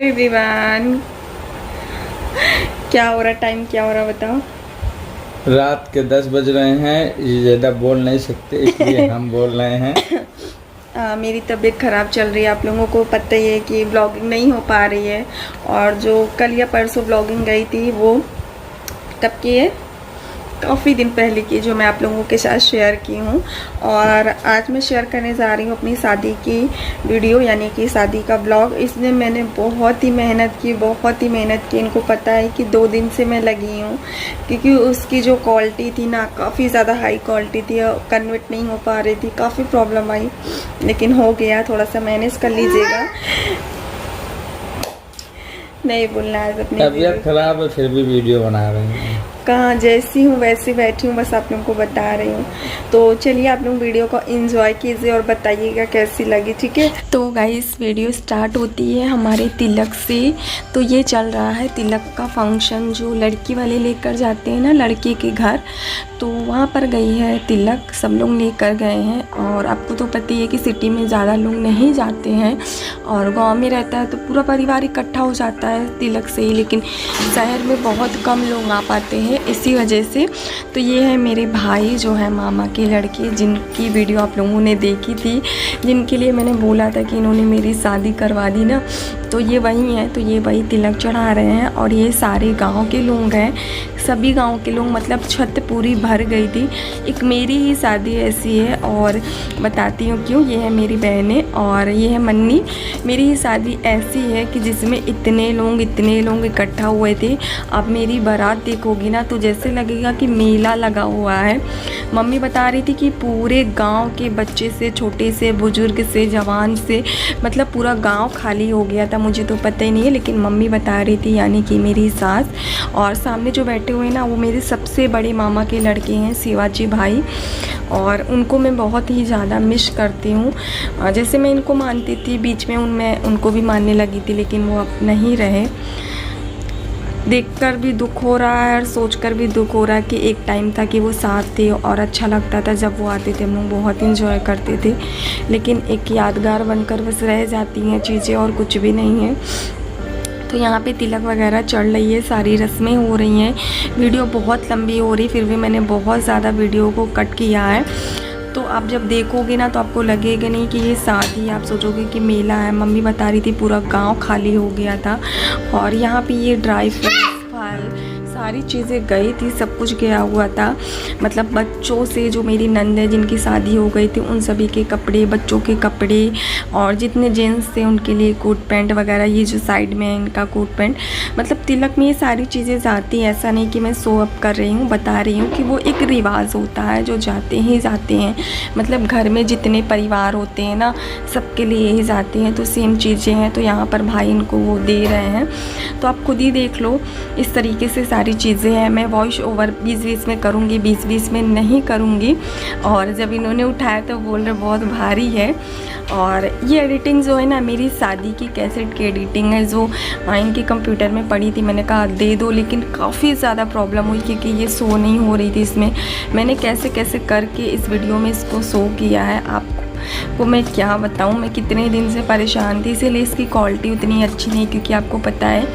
Everyone, क्या हो रहा, टाइम क्या हो रहा बताओ। रात के 10 बज रहे हैं। ये ज़्यादा बोल नहीं सकते इसलिए हम बोल रहे हैं। मेरी तबीयत ख़राब चल रही है। आप लोगों को पता ही है कि ब्लॉगिंग नहीं हो पा रही है। और जो कल या परसों ब्लॉगिंग गई थी वो कब की है, काफ़ी दिन पहले की, जो मैं आप लोगों के साथ शेयर की हूँ। और आज मैं शेयर करने जा रही हूँ अपनी शादी की वीडियो, यानी कि शादी का ब्लॉग। इसमें मैंने बहुत ही मेहनत की। इनको पता है कि 2 दिन से मैं लगी हूँ, क्योंकि उसकी जो क्वालिटी थी ना, काफ़ी ज़्यादा हाई क्वालिटी थी और कन्वर्ट नहीं हो पा रही थी। काफ़ी प्रॉब्लम आई, लेकिन हो गया। थोड़ा सा मैनेज कर लीजिएगा। नहीं बोलना है अपनी तबीयत खराब है फिर भी वीडियो बना रहे हैं। कहाँ, जैसी हूँ वैसी बैठी हूँ, बस आप लोगों को बता रही हूँ। तो चलिए आप लोग वीडियो को एंजॉय कीजिए और बताइएगा कैसी लगी, ठीक है। तो गाइस, वीडियो स्टार्ट होती है हमारे तिलक से। तो ये चल रहा है तिलक का फंक्शन, जो लड़की वाले लेकर जाते हैं ना लड़के के घर। तो वहाँ पर गई है तिलक, सब लोग लेकर गए हैं। और आपको तो पता ही है कि सिटी में ज़्यादा लोग नहीं जाते हैं, और गांव में रहता है तो पूरा परिवार इकट्ठा हो जाता है तिलक से ही। लेकिन शहर में बहुत कम लोग आ पाते हैं, इसी वजह से। तो ये है मेरे भाई, जो है मामा के लड़के, जिनकी वीडियो आप लोगों ने देखी थी, जिनके लिए मैंने बोला था कि इन्होंने मेरी शादी करवा दी ना, तो ये वही हैं। तो ये वही तिलक चढ़ा रहे हैं। और ये सारे गांव के लोग हैं, सभी गांव के लोग, मतलब छत पूरी भर गई थी। एक मेरी ही शादी ऐसी है, और बताती हूँ क्यों। ये है मेरी बहनें और ये है मन्नी। मेरी ही शादी ऐसी है कि जिसमें इतने लोग इकट्ठा हुए थे। अब मेरी बारात देखोगी ना तो जैसे लगेगा कि मेला लगा हुआ है। मम्मी बता रही थी कि पूरे गांव के बच्चे से, छोटे से, बुजुर्ग से, जवान से, मतलब पूरा गांव खाली हो गया था। मुझे तो पता ही नहीं है, लेकिन मम्मी बता रही थी, यानी कि मेरी सास। और सामने जो बैठे हुए हैं ना, वो मेरे सबसे बड़े मामा के लड़के हैं, शिवाजी भाई। और उनको मैं बहुत ही ज़्यादा मिस करती हूँ। जैसे मैं इनको मानती थी, बीच में उनको भी मानने लगी थी, लेकिन वो अब नहीं रहे। देखकर भी दुख हो रहा है और सोचकर भी दुख हो रहा है कि एक टाइम था कि वो साथ थे और अच्छा लगता था जब वो आते थे, हम लोग बहुत इंजॉय करते थे। लेकिन एक यादगार बनकर बस रह जाती हैं चीज़ें, और कुछ भी नहीं है। तो यहाँ पे तिलक वगैरह चढ़ रही है, सारी रस्में हो रही हैं। वीडियो बहुत लंबी हो रही, फिर भी मैंने बहुत ज़्यादा वीडियो को कट किया है। तो आप जब देखोगे ना तो आपको लगेगा नहीं कि ये शादी, आप सोचोगे कि मेला है। मम्मी बता रही थी पूरा गांव खाली हो गया था। और यहाँ पे ये ड्राई फ्रूट्स, फल, सारी चीज़ें गई थी, सब कुछ गया हुआ था। मतलब बच्चों से, जो मेरी नंद है जिनकी शादी हो गई थी, उन सभी के कपड़े, बच्चों के कपड़े, और जितने जेंट्स थे उनके लिए कोट पैंट वगैरह। ये जो साइड में है इनका कोट पैंट, मतलब तिलक में ये सारी चीज़ें जाती हैं। ऐसा नहीं कि मैं शो अप कर रही हूँ, बता रही हूँ कि वो एक रिवाज होता है जो जाते हैं। मतलब घर में जितने परिवार होते हैं ना, सबके लिए ही जाते हैं। तो सेम चीज़ें हैं। तो यहाँ पर भाई इनको वो दे रहे हैं, तो आप खुद ही देख लो। इस तरीके से सारी चीज़ें हैं। मैं वॉइस ओवर 20-20 में करूँगी, 20-20 में नहीं करूँगी। और जब इन्होंने उठाया तो बोल रहे बहुत भारी है। और ये एडिटिंग जो है ना, मेरी शादी की कैसेट की एडिटिंग है, जो इनके कंप्यूटर में पड़ी थी। मैंने कहा दे दो, लेकिन काफ़ी ज़्यादा प्रॉब्लम हुई, क्योंकि ये शो नहीं हो रही थी इसमें। मैंने कैसे करके इस वीडियो में इसको शो किया है। आपको मैं क्या बताऊं, मैं कितने दिन से परेशान थी, इसीलिए इसकी क्वालिटी उतनी अच्छी नहीं। क्योंकि आपको पता है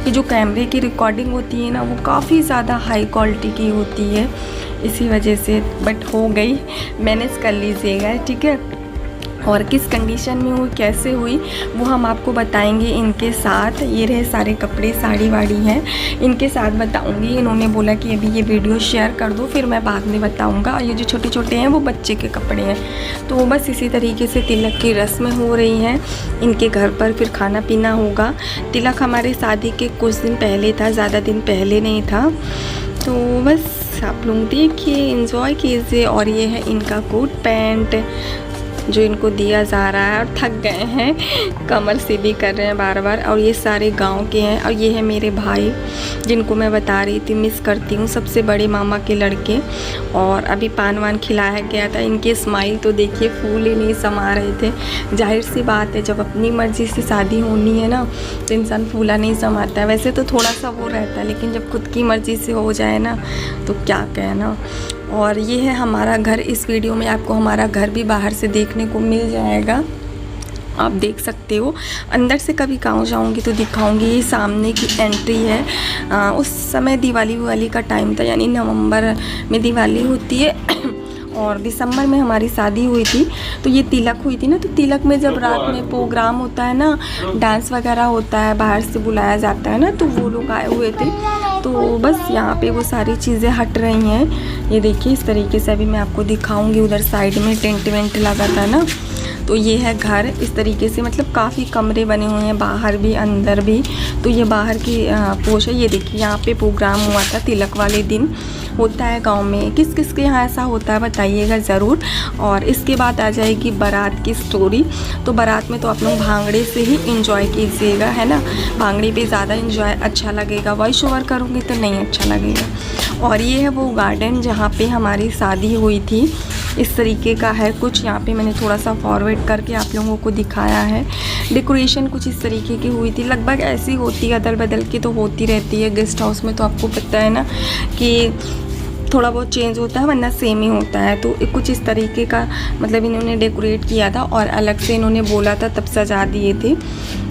कि जो कैमरे की रिकॉर्डिंग होती है ना, वो काफ़ी ज़्यादा हाई क्वालिटी की होती है, इसी वजह से। बट हो गई, मैनेज कर लीजिएगा, ठीक है। और किस कंडीशन में हुई, कैसे हुई, वो हम आपको बताएंगे इनके साथ। ये रहे सारे कपड़े, साड़ी वाड़ी हैं, इनके साथ बताऊंगी। इन्होंने बोला कि अभी ये वीडियो शेयर कर दो, फिर मैं बाद में बताऊंगा। और ये जो छोटे छोटे हैं वो बच्चे के कपड़े हैं। तो बस इसी तरीके से तिलक की रस्में हो रही हैं इनके घर पर। फिर खाना पीना होगा। तिलक हमारे शादी के कुछ दिन पहले था, ज़्यादा दिन पहले नहीं था। तो बस आप लोग देखिए, एंजॉय कीजिए। और ये है इनका कोट पैंट जो इनको दिया जा रहा है। और थक गए हैं, कमर से भी कर रहे हैं बार बार। और ये सारे गांव के हैं। और ये है मेरे भाई, जिनको मैं बता रही थी मिस करती हूँ, सबसे बड़े मामा के लड़के। और अभी पान वान खिलाया गया था। इनके स्माइल तो देखिए, फूल ही नहीं समा रहे थे। जाहिर सी बात है, जब अपनी मर्ज़ी से शादी होनी है ना, तो इंसान फूला नहीं समाता है। वैसे तो थोड़ा सा वो रहता है, लेकिन जब खुद की मर्ज़ी से हो जाए ना, तो क्या कहना। और ये है हमारा घर। इस वीडियो में आपको हमारा घर भी बाहर से देखने को मिल जाएगा। आप देख सकते हो। अंदर से कभी गाँव जाऊंगी तो दिखाऊंगी। ये सामने की एंट्री है। उस समय दिवाली का टाइम था, यानी नवंबर में दिवाली होती है और दिसंबर में हमारी शादी हुई थी। तो ये तिलक हुई थी ना, तो तिलक में जब रात में प्रोग्राम होता है ना, डांस वगैरह होता है, बाहर से बुलाया जाता है ना, तो वो लोग आए हुए थे। तो बस यहाँ पे वो सारी चीज़ें हट रही हैं। ये देखिए इस तरीके से अभी मैं आपको दिखाऊंगी। उधर साइड में टेंट वेंट लगा था ना, तो ये है घर। इस तरीके से मतलब काफ़ी कमरे बने हुए हैं, बाहर भी अंदर भी। तो ये बाहर की पोश है। ये देखिए यहाँ पे प्रोग्राम हुआ था तिलक वाले दिन। होता है गांव में, किस किस के यहाँ ऐसा होता है बताइएगा ज़रूर। और इसके बाद आ जाएगी बारात की स्टोरी। तो बारात में तो आप लोग भांगड़े से ही इंजॉय कीजिएगा, है ना। भांगड़े पे ज़्यादा इंजॉय अच्छा लगेगा, वॉइस ओवर करूँगी तो नहीं अच्छा लगेगा। और ये है वो गार्डन जहाँ पे हमारी शादी हुई थी। इस तरीके का है कुछ। यहाँ पे मैंने थोड़ा सा फॉरवर्ड करके आप लोगों को दिखाया है। डेकोरेशन कुछ इस तरीके की हुई थी। लगभग ऐसी होती है, अदल बदल की तो होती रहती है गेस्ट हाउस में। तो आपको पता है ना कि थोड़ा बहुत चेंज होता है, वरना सेम ही होता है। तो कुछ इस तरीके का मतलब इन्होंने डेकोरेट किया था और अलग से इन्होंने बोला था तब सजा दिए थे।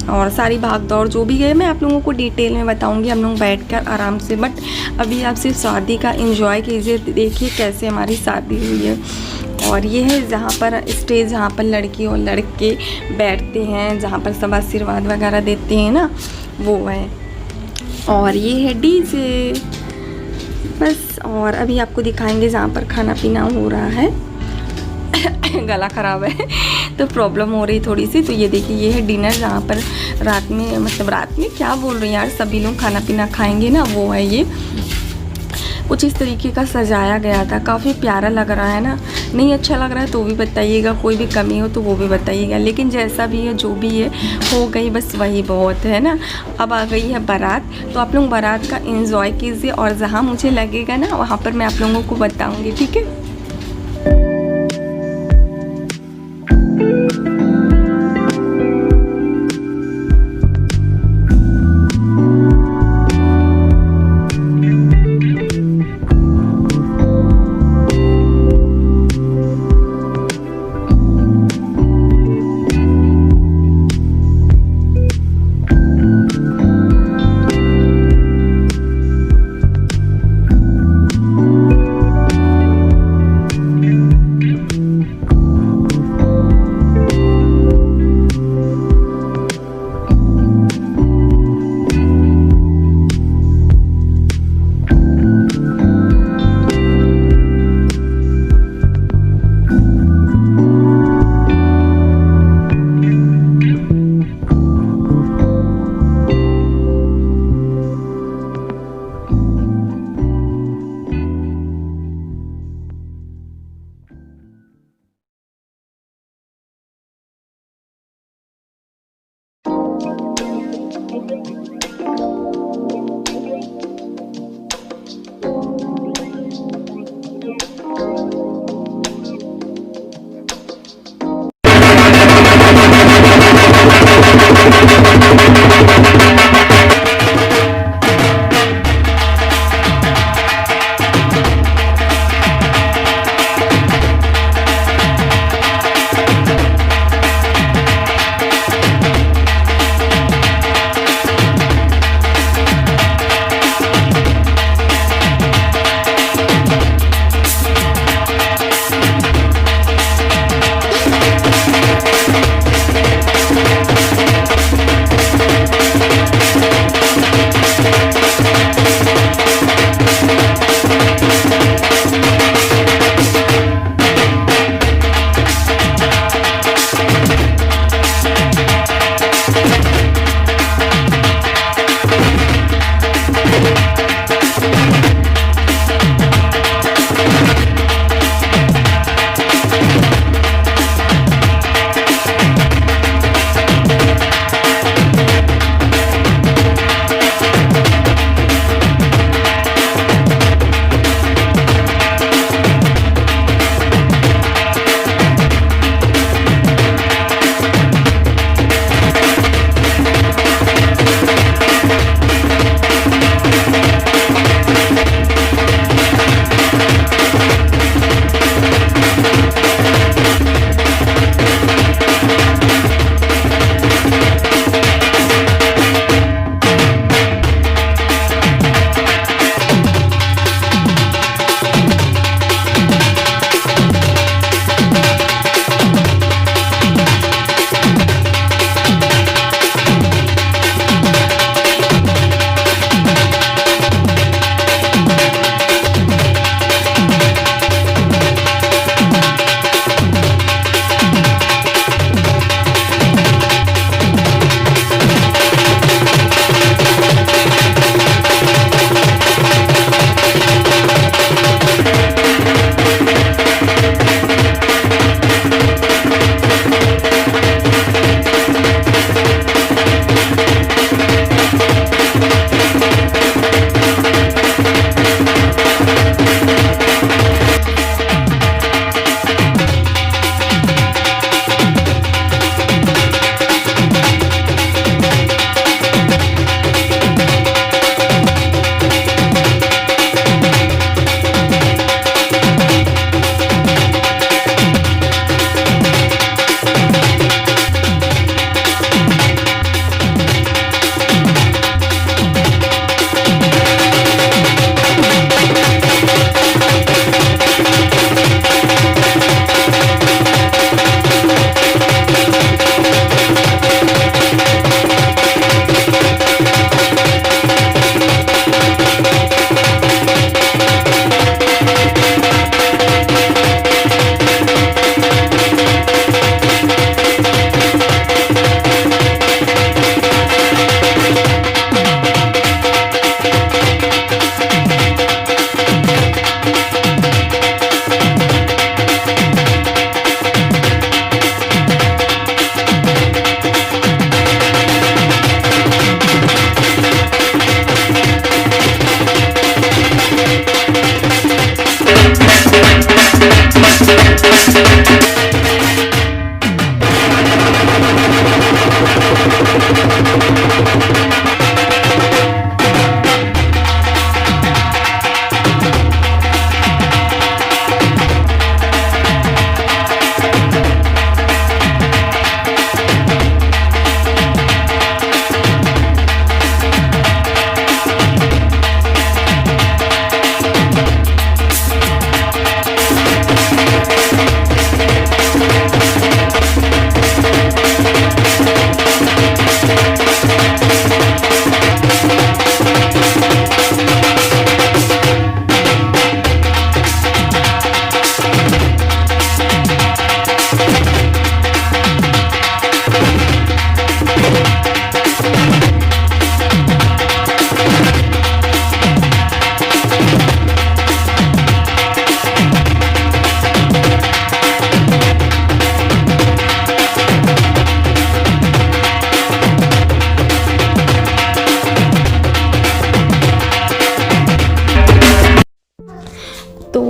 और सारी भाग दौड़ जो भी गए मैं आप लोगों को डिटेल में बताऊंगी, हम लोग बैठकर आराम से। बट अभी आप सिर्फ शादी का एंजॉय कीजिए, देखिए कैसे हमारी शादी हुई है। और ये है जहाँ पर स्टेज, जहाँ पर लड़की और लड़के बैठते हैं, जहाँ पर सब आशीर्वाद वगैरह देते हैं ना, वो है। और ये है डीजे बस। और अभी आपको दिखाएंगे जहाँ पर खाना पीना हो रहा है। गला ख़राब है तो प्रॉब्लम हो रही थोड़ी सी। तो ये देखिए ये है डिनर, जहाँ पर रात में, मतलब रात में क्या बोल रही हैं यार, सभी लोग खाना पीना खाएंगे ना, वो है ये। कुछ इस तरीके का सजाया गया था, काफ़ी प्यारा लग रहा है ना। नहीं अच्छा लग रहा है तो भी बताइएगा, कोई भी कमी हो तो वो भी बताइएगा। लेकिन जैसा भी है जो भी है हो गई, बस वही बहुत है ना। अब आ गई है बारात, तो आप लोग बारात का एंजॉय कीजिए। और जहाँ मुझे लगेगा ना वहाँ पर मैं आप लोगों को बताऊँगी, ठीक है।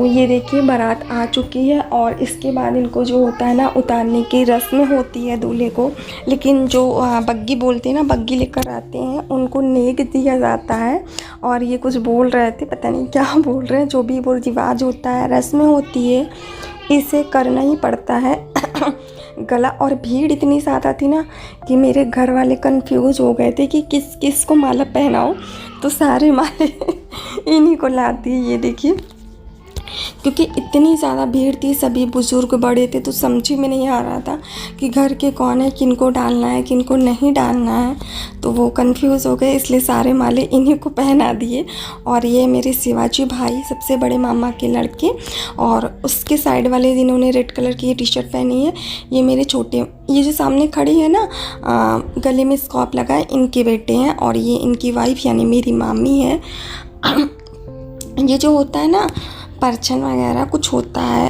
ये देखिए बारात आ चुकी है और इसके बाद इनको जो होता है ना उतारने की रस्म होती है दूल्हे को। लेकिन जो बग्गी बोलते हैं ना, बग्गी लेकर आते हैं, उनको नेग दिया जाता है। और ये कुछ बोल रहे थे, पता नहीं क्या बोल रहे हैं। जो भी वो रिवाज होता है, रस्म होती है, इसे करना ही पड़ता है। गला और भीड़ इतनी ज़्यादा थी ना कि मेरे घर वाले कंफ्यूज हो गए थे कि किस किस को माला पहनाओ। तो सारे माले इन्हीं को लाती है, ये देखिए। क्योंकि इतनी ज़्यादा भीड़ थी, सभी बुज़ुर्ग बड़े थे, तो समझ में नहीं आ रहा था कि घर के कौन है, किनको डालना है, किनको नहीं डालना है। तो वो कंफ्यूज हो गए, इसलिए सारे माले इन्हीं को पहना दिए। और ये मेरे शिवाजी भाई, सबसे बड़े मामा के लड़के, और उसके साइड वाले जिन्होंने रेड कलर की ये टी शर्ट पहनी है, ये मेरे छोटे, ये जो सामने खड़ी है ना, गले में स्कॉप लगा है, इनके बेटे हैं। और ये इनकी वाइफ यानी मेरी मामी है। ये जो होता है ना परछन वगैरह कुछ होता है,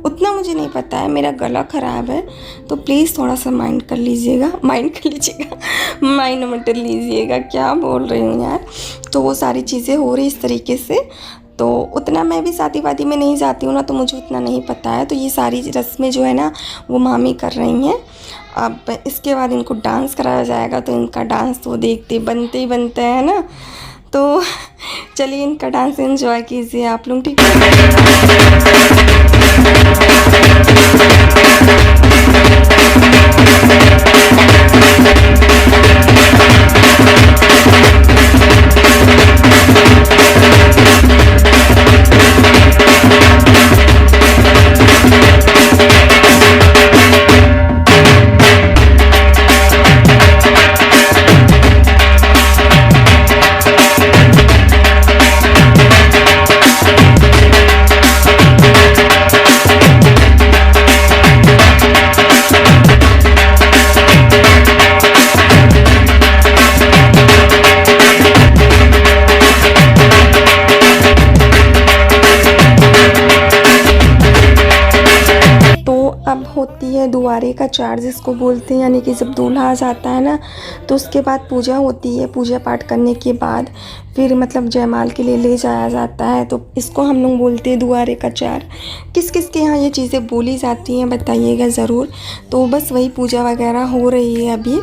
उतना मुझे नहीं पता है, मेरा गला ख़राब है, तो प्लीज़ थोड़ा सा माइंड कर लीजिएगा, माइंड मत लीजिएगा, क्या बोल रही हूँ यार। तो वो सारी चीज़ें हो रही इस तरीके से। तो उतना मैं भी शादी वादी में नहीं जाती हूँ ना, तो मुझे उतना नहीं पता है। तो ये सारी रस्में जो है ना वो मामी कर रही हैं। अब इसके बाद इनको डांस कराया जाएगा, तो इनका डांस तो देखते बनते ही बनते हैं ना। तो चलिए इनका डांस एंजॉय कीजिए आप लोग, ठीक है। अब होती है दुआरे का चार्ज इसको बोलते हैं, यानी कि जब दूल्हा आ जाता है ना, तो उसके बाद पूजा होती है। पूजा पाठ करने के बाद फिर मतलब जयमाल के लिए ले जाया जाता है, तो इसको हम लोग बोलते हैं दुआरे का चार। किस किस के यहाँ ये चीज़ें बोली जाती हैं बताइएगा ज़रूर। तो बस वही पूजा वगैरह हो रही है अभी।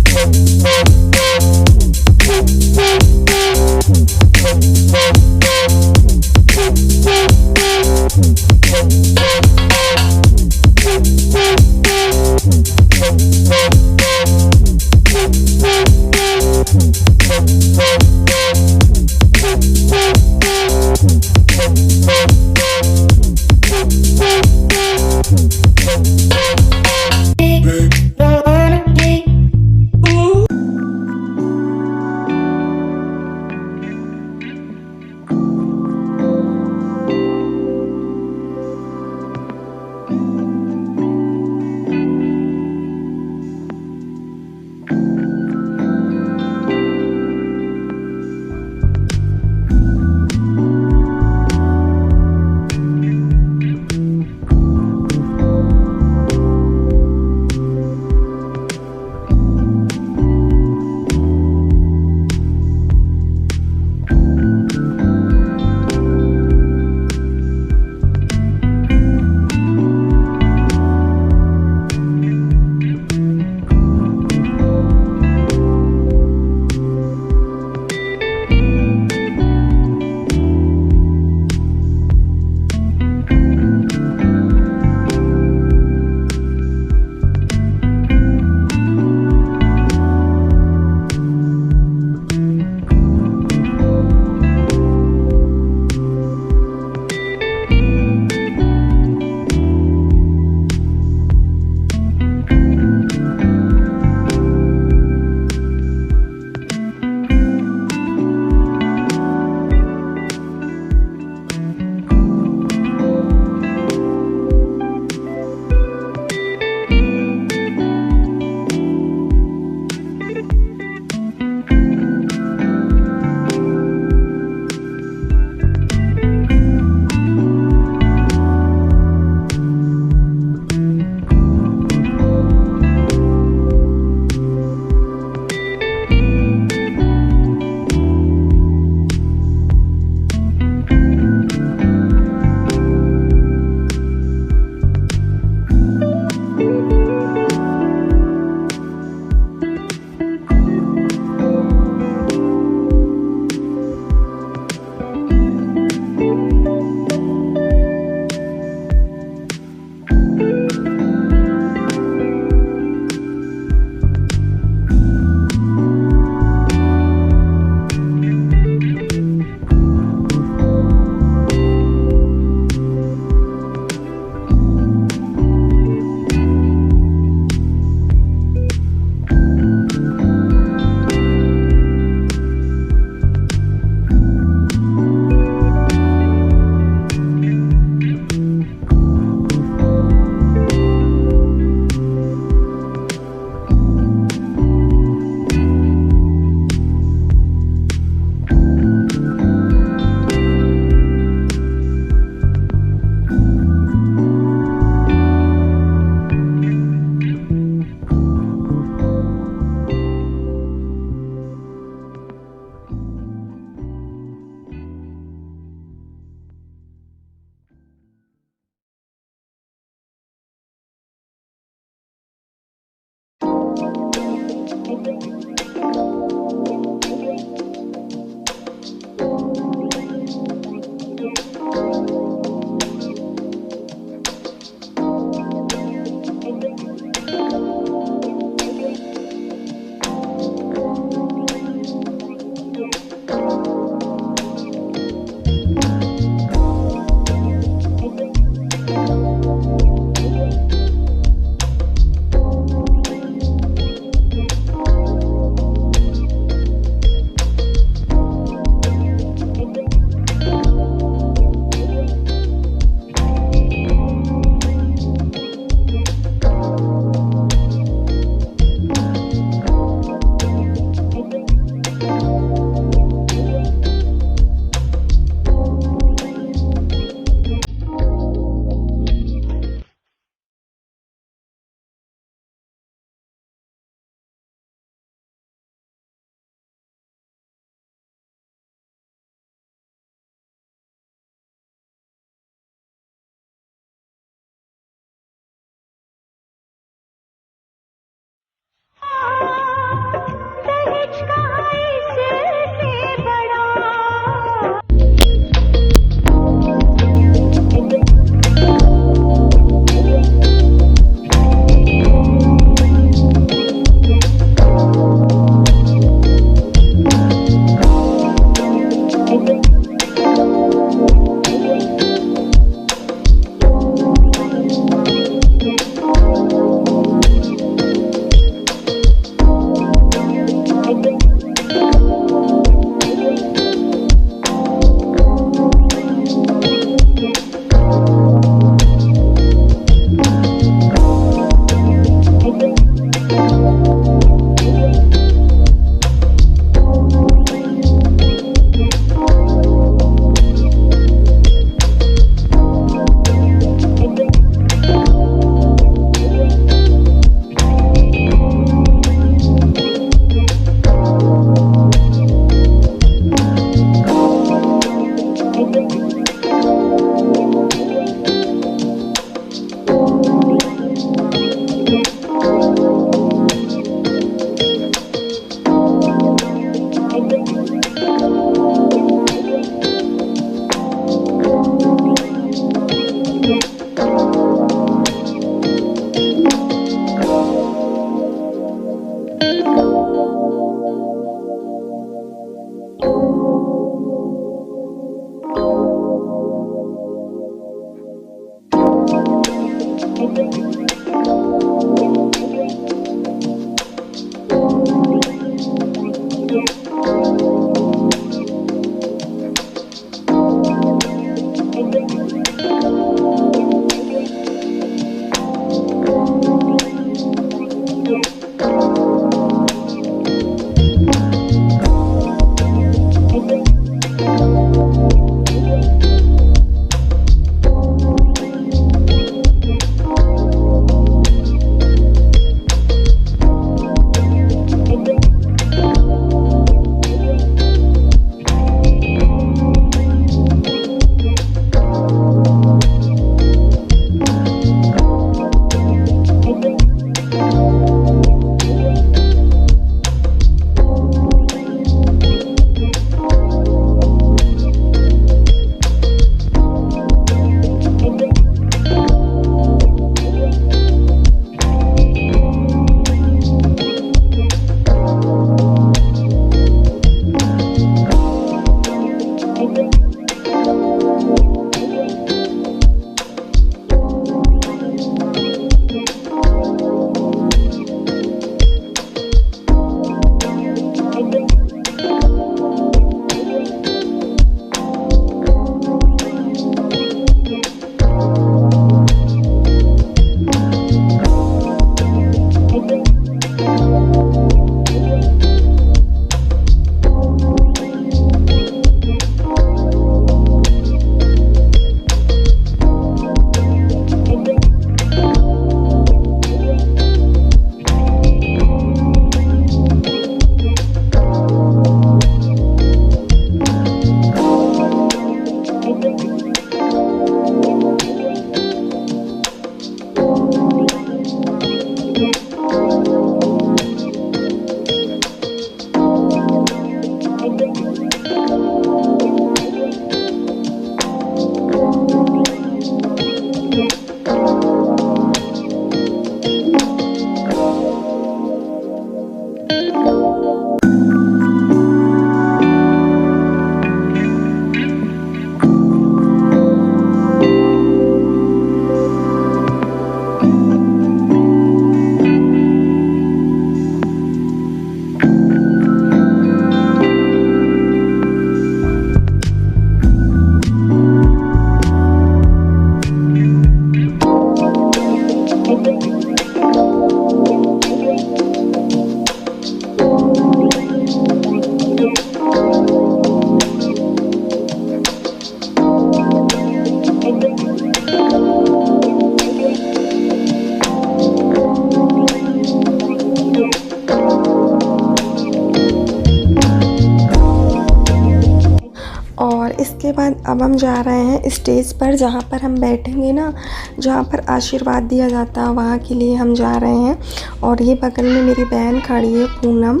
इसके बाद अब हम जा रहे हैं स्टेज पर, जहाँ पर हम बैठेंगे ना, जहाँ पर आशीर्वाद दिया जाता है, वहाँ के लिए हम जा रहे हैं। और ये बगल में मेरी बहन खड़ी है पूनम,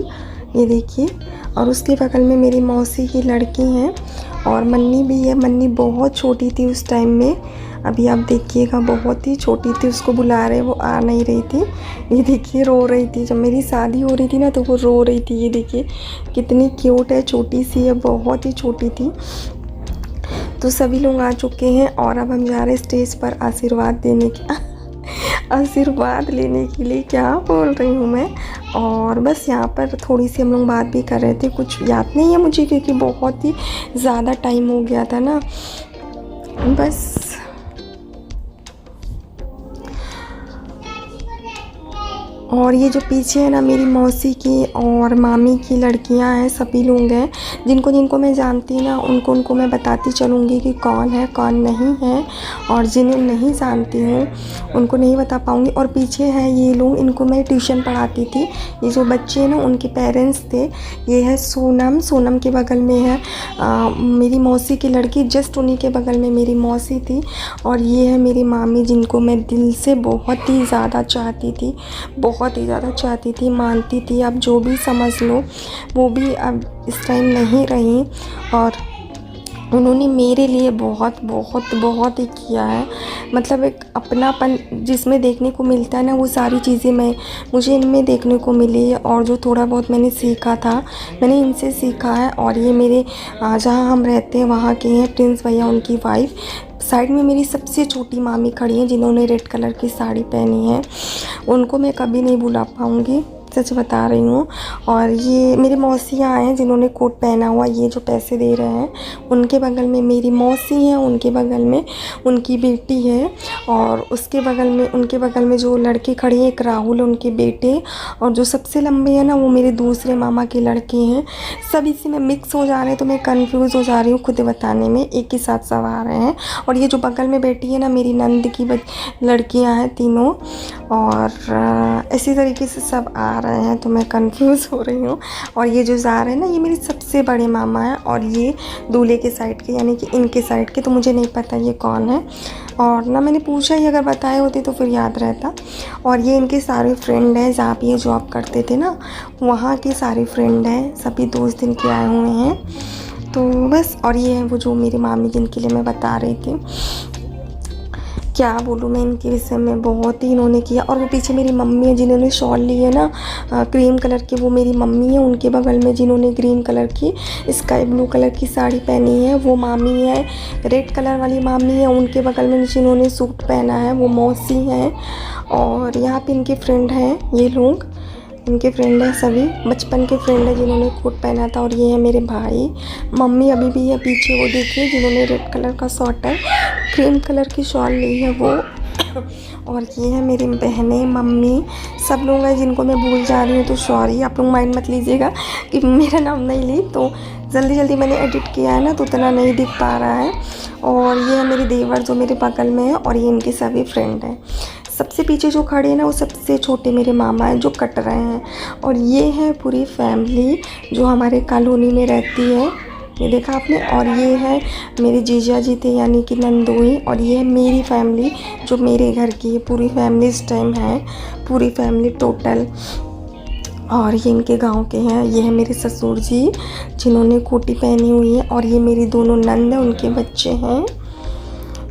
ये देखिए, और उसके बगल में मेरी मौसी की लड़की हैं और मन्नी भी है। मन्नी बहुत छोटी थी उस टाइम में, अभी आप देखिएगा बहुत ही छोटी थी, उसको बुला रहे वो आ नहीं रही थी। ये देखिए रो रही थी, जब मेरी शादी हो रही थी ना तो वो रो रही थी। ये देखिए कितनी क्यूट है, छोटी सी है, बहुत ही छोटी थी। तो सभी लोग आ चुके हैं और अब हम जा रहे हैं स्टेज पर आशीर्वाद देने के आशीर्वाद लेने के लिए, क्या बोल रही हूँ मैं। और बस यहाँ पर थोड़ी सी हम लोग बात भी कर रहे थे, कुछ याद नहीं है मुझे क्योंकि बहुत ही ज़्यादा टाइम हो गया था ना। बस और ये जो पीछे है ना मेरी मौसी की और मामी की लड़कियां हैं, सभी लोग हैं। जिनको जिनको मैं जानती ना उनको मैं बताती चलूँगी कि कौन है कौन नहीं है, और जिन्हें नहीं जानती हूँ उनको नहीं बता पाऊँगी। और पीछे है ये लोग, इनको मैं ट्यूशन पढ़ाती थी। ये जो बच्चे हैं ना उनके पेरेंट्स थे। ये है सोनम के बगल में है मेरी मौसी की लड़की, जस्ट उन्हीं के बगल में मेरी मौसी थी। और ये है मेरी मामी, जिनको मैं दिल से बहुत ही ज़्यादा चाहती थी, बहुत ही ज़्यादा चाहती थी, मानती थी, अब जो भी समझ लो। वो भी अब इस टाइम नहीं रही। और उन्होंने मेरे लिए बहुत बहुत बहुत ही किया है। मतलब एक अपनापन जिसमें देखने को मिलता है ना, वो सारी चीज़ें मुझे इनमें देखने को मिली। और जो थोड़ा बहुत मैंने सीखा था, मैंने इनसे सीखा है। और ये मेरे जहाँ हम रहते हैं वहाँ के हैं प्रिंस भैया, उनकी वाइफ। साइड में मेरी सबसे छोटी मामी खड़ी हैं जिन्होंने रेड कलर की साड़ी पहनी है। उनको मैं कभी नहीं भुला पाऊँगी, सच बता रही हूँ। और ये मेरी मौसियाँ हैं जिन्होंने कोट पहना हुआ, ये जो पैसे दे रहे हैं उनके बगल में मेरी मौसी हैं, उनके बगल में उनकी बेटी है। और उसके बगल में, उनके बगल में जो लड़के खड़े हैं, एक राहुल उनके बेटे, और जो सबसे लंबे हैं ना वो मेरे दूसरे मामा के लड़के हैं। सब इसी में मिक्स हो जा रहे हैं तो मैं कंफ्यूज हो जा रही हूँ खुद बताने में, एक ही साथ सब आ रहे हैं। और ये जो बगल में बैठी है ना, मेरी नंद की लड़कियाँ हैं तीनों। और इसी तरीके से सब आ रहे हैं तो मैं कंफ्यूज हो रही हूँ। और ये जो जा रहे हैं ना, ये मेरे सबसे बड़े मामा हैं, और ये दूल्हे के साइड के, यानी कि इनके साइड के। तो मुझे नहीं पता ये कौन है, और ना मैंने पूछा ही, अगर बताए होते तो फिर याद रहता। और ये इनके सारे फ्रेंड हैं, जहाँ पे ये जॉब करते थे ना वहाँ के सारे फ्रेंड हैं, सभी दोस्त इनके आए हुए हैं। तो बस, और ये है वो जो मेरी मामी जिनके लिए मैं बता रही थी। क्या बोलूँ मैं इनके विषय में, बहुत ही इन्होंने किया। और वो पीछे मेरी मम्मी है जिन्होंने शॉल ली है ना क्रीम कलर की, वो मेरी मम्मी है। उनके बगल में जिन्होंने ग्रीन कलर की स्काई ब्लू कलर की साड़ी पहनी है वो मामी है। रेड कलर वाली मामी है, उनके बगल में जिन्होंने सूट पहना है वो मौसी हैं। और यहाँ पे इनके फ्रेंड हैं, ये लोग इनके फ्रेंड हैं, सभी बचपन के फ्रेंड हैं जिन्होंने कोट पहना था। और ये है मेरे भाई, मम्मी अभी भी है पीछे, वो देखिए जिन्होंने रेड कलर का स्वेटर क्रीम कलर की शॉल ली है वो। और ये है मेरी बहनें, मम्मी, सब लोग हैं जिनको मैं भूल जा रही हूँ तो सॉरी, आप लोग माइंड मत लीजिएगा कि मेरा नाम नहीं ली। तो जल्दी मैंने एडिट किया है ना तो उतना नहीं दिख पा रहा है। और ये है मेरे देवर जो मेरे बगल में है, और ये इनके सभी फ्रेंड हैं। सबसे पीछे जो खड़े हैं ना वो सबसे छोटे मेरे मामा हैं जो कट रहे हैं। और ये है पूरी फैमिली जो हमारे कॉलोनी में रहती है, ये देखा आपने। और ये है मेरे जीजा जी थे यानी कि नंदोई। और ये है मेरी फैमिली जो मेरे घर की है, पूरी फैमिली इस टाइम है, पूरी फैमिली टोटल। और ये इनके गांव के हैं। ये है मेरे ससुर जी जिन्होंने कोटी पहनी हुई है। और ये मेरी दोनों नंद हैं, उनके बच्चे हैं।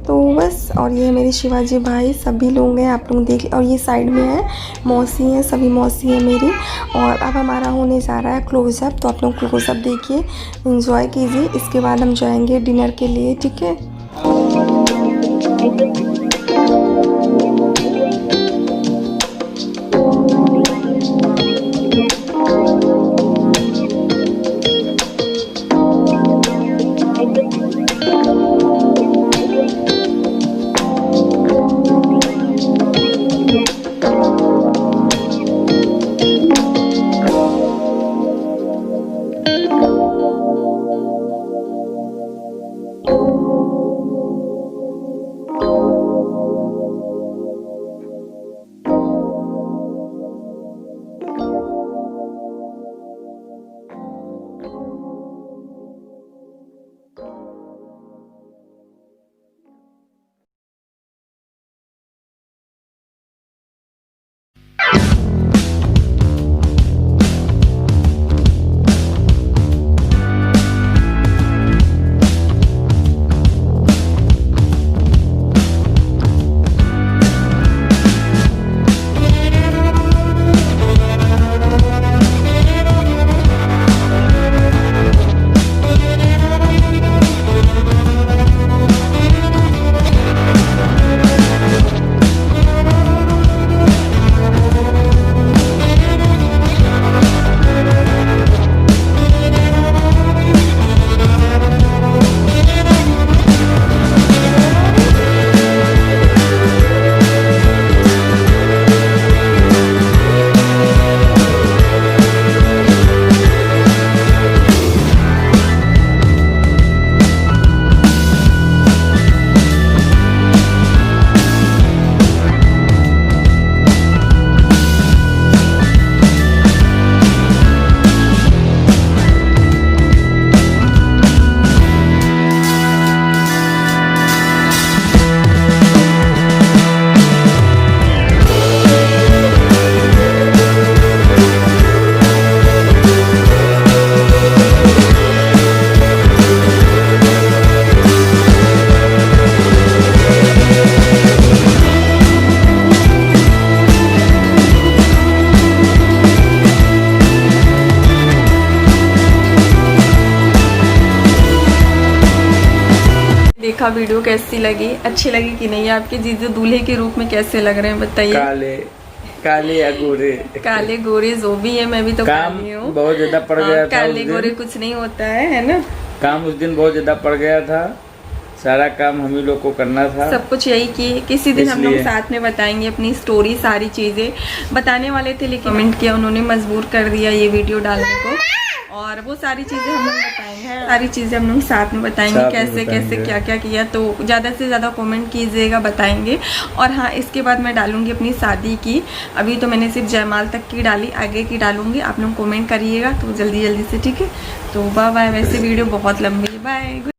तो बस, और ये मेरे शिवाजी भाई, सभी लोग हैं, आप लोग देख। और ये साइड में है मौसी हैं, सभी मौसी हैं मेरी। और अब हमारा होने जा रहा है क्लोज़अप, तो आप लोग क्लोज़अप देखिए, एंजॉय कीजिए। इसके बाद हम जाएंगे डिनर के लिए, ठीक है। देखा वीडियो, कैसी लगी, अच्छी लगी कि नहीं? आपके जीजू दूल्हे के रूप में कैसे लग रहे हैं बताइए। काले काले या गोरे, काले गोरे जो भी है, मैं भी तो काम काली हूँ। बहुत ज्यादा पड़ गया था काले उस दिन। गोरे कुछ नहीं होता है ना। काम उस दिन बहुत ज्यादा पड़ गया था, सारा काम हम ही लोग को करना था। सब कुछ यही किए। किसी दिन हम लोग इसलिए। साथ में बताएंगे अपनी स्टोरी, सारी चीजें बताने वाले थे लेकिन कमेंट किया, उन्होंने मजबूर कर दिया ये वीडियो डालने को। और वो सारी चीजें हम लोग बताएंगे, सारी चीजें हम लोग साथ में बताएंगे, साथ में कैसे कैसे बताएंगे। क्या क्या किया। तो ज़्यादा से ज़्यादा कमेंट कीजिएगा, बताएंगे। और हाँ, इसके बाद मैं डालूंगी अपनी शादी की। अभी तो मैंने सिर्फ जयमाल तक की डाली, आगे की डालूंगी। आप लोग कमेंट करिएगा तो जल्दी जल्दी से, ठीक है। तो बाय बाय। वैसे वीडियो बहुत लंबी है। बाय।